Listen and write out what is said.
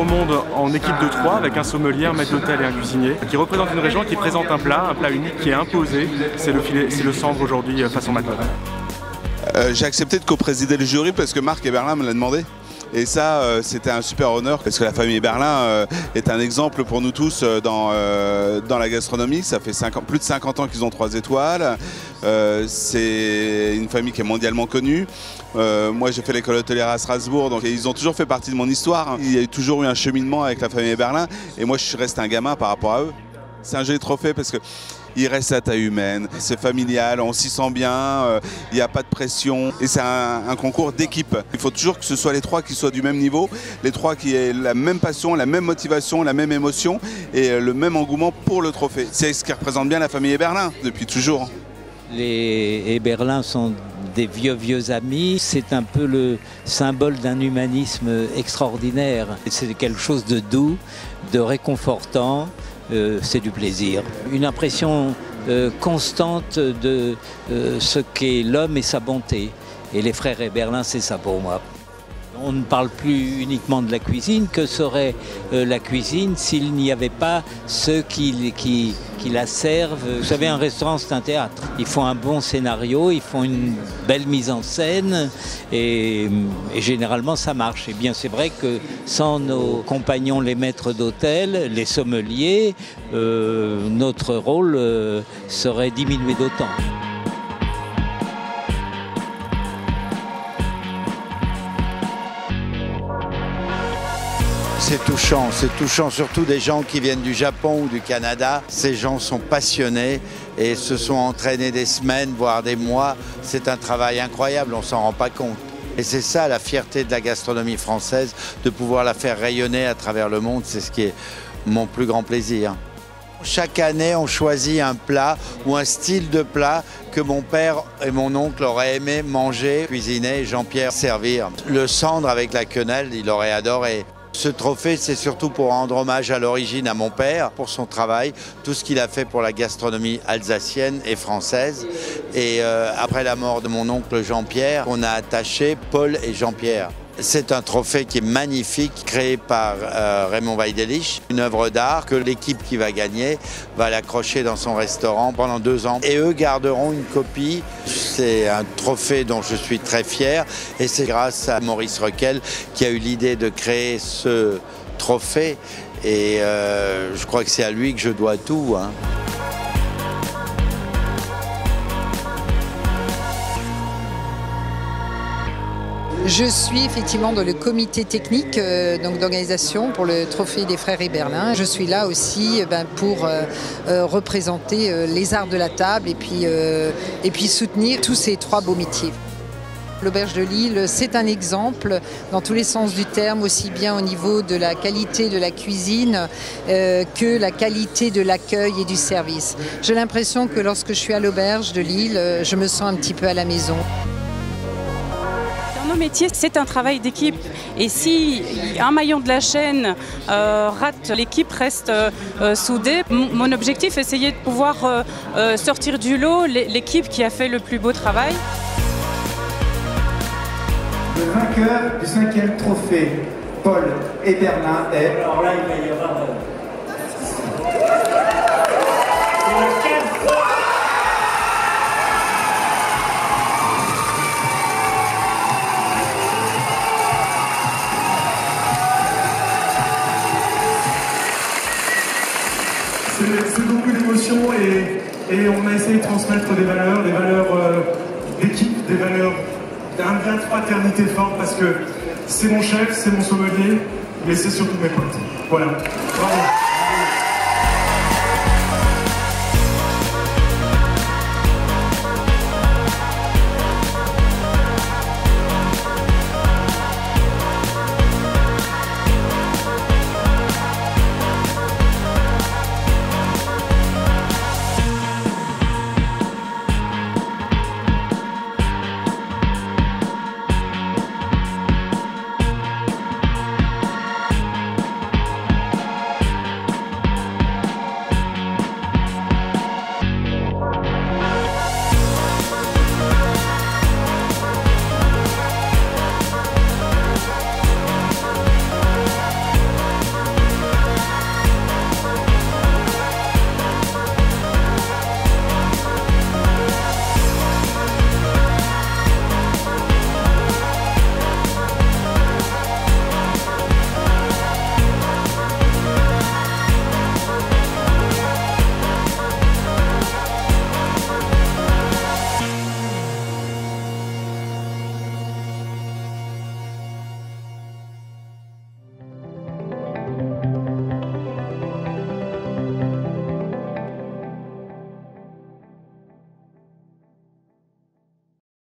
au monde en équipe de 3 avec un sommelier, un maître d'hôtel et un cuisinier qui représente une région, qui présente un plat unique qui est imposé. C'est le Sandre aujourd'hui façon Mâcon. J'ai accepté de co-présider le jury parce que Marc Eberlin me l'a demandé. Et ça, c'était un super honneur parce que la famille Eberlin est un exemple pour nous tous dans la gastronomie. Ça fait plus de 50 ans qu'ils ont 3 étoiles. C'est une famille qui est mondialement connue. Moi, j'ai fait l'école hôtelière à Strasbourg, donc ils ont toujours fait partie de mon histoire. Il y a toujours eu un cheminement avec la famille Eberlin et moi, je suis resté un gamin par rapport à eux. C'est un joli trophée parce que il reste à taille humaine, c'est familial, on s'y sent bien, il n'y a pas de pression et c'est un concours d'équipe. Il faut toujours que ce soit les 3 qui soient du même niveau, les 3 qui aient la même passion, la même motivation, la même émotion et le même engouement pour le trophée. C'est ce qui représente bien la famille Eberlin depuis toujours. Les Eberlin sont des vieux amis, c'est un peu le symbole d'un humanisme extraordinaire. C'est quelque chose de doux, de réconfortant. C'est du plaisir. Une impression constante de ce qu'est l'homme et sa bonté. Et les frères Eberlin, c'est ça pour moi. On ne parle plus uniquement de la cuisine. Que serait la cuisine s'il n'y avait pas ceux qui la servent? Vous savez, un restaurant, c'est un théâtre. Il faut un bon scénario, il faut une belle mise en scène et généralement ça marche. Et bien c'est vrai que sans nos compagnons, les maîtres d'hôtel, les sommeliers, notre rôle serait diminué d'autant. C'est touchant surtout des gens qui viennent du Japon ou du Canada. Ces gens sont passionnés et se sont entraînés des semaines, voire des mois. C'est un travail incroyable, on ne s'en rend pas compte. Et c'est ça la fierté de la gastronomie française, de pouvoir la faire rayonner à travers le monde, c'est ce qui est mon plus grand plaisir. Chaque année, on choisit un plat ou un style de plat que mon père et mon oncle auraient aimé manger, cuisiner et Jean-Pierre servir. Le Sandre avec la quenelle, il aurait adoré. Ce trophée, c'est surtout pour rendre hommage à l'origine à mon père, pour son travail, tout ce qu'il a fait pour la gastronomie alsacienne et française. Et après la mort de mon oncle Jean-Pierre, on a attaché Paul et Jean-Pierre. C'est un trophée qui est magnifique, créé par Raymond Weidelich, une œuvre d'art que l'équipe qui va gagner va l'accrocher dans son restaurant pendant 2 ans. Et eux garderont une copie. C'est un trophée dont je suis très fier et c'est grâce à Maurice Requel qui a eu l'idée de créer ce trophée. Et je crois que c'est à lui que je dois tout. Je suis effectivement dans le comité technique d'organisation pour le trophée des frères Eberlin. Je suis là aussi pour représenter les arts de la table et puis soutenir tous ces 3 beaux métiers. L'Auberge de Lille, c'est un exemple dans tous les sens du terme, aussi bien au niveau de la qualité de la cuisine que la qualité de l'accueil et du service. J'ai l'impression que lorsque je suis à l'Auberge de Lille, je me sens un petit peu à la maison. Nos métiers, c'est un travail d'équipe et si un maillon de la chaîne rate, l'équipe reste soudée. Mon objectif, essayer de pouvoir sortir du lot l'équipe qui a fait le plus beau travail. Le vainqueur du 5e trophée, Paul Eberlin, est... Alors là, il va y avoir... C'est beaucoup d'émotions et on a essayé de transmettre des valeurs d'équipe, des valeurs d'un lien de fraternité fort parce que c'est mon chef, c'est mon sommelier, mais c'est surtout mes potes. Voilà. Bravo.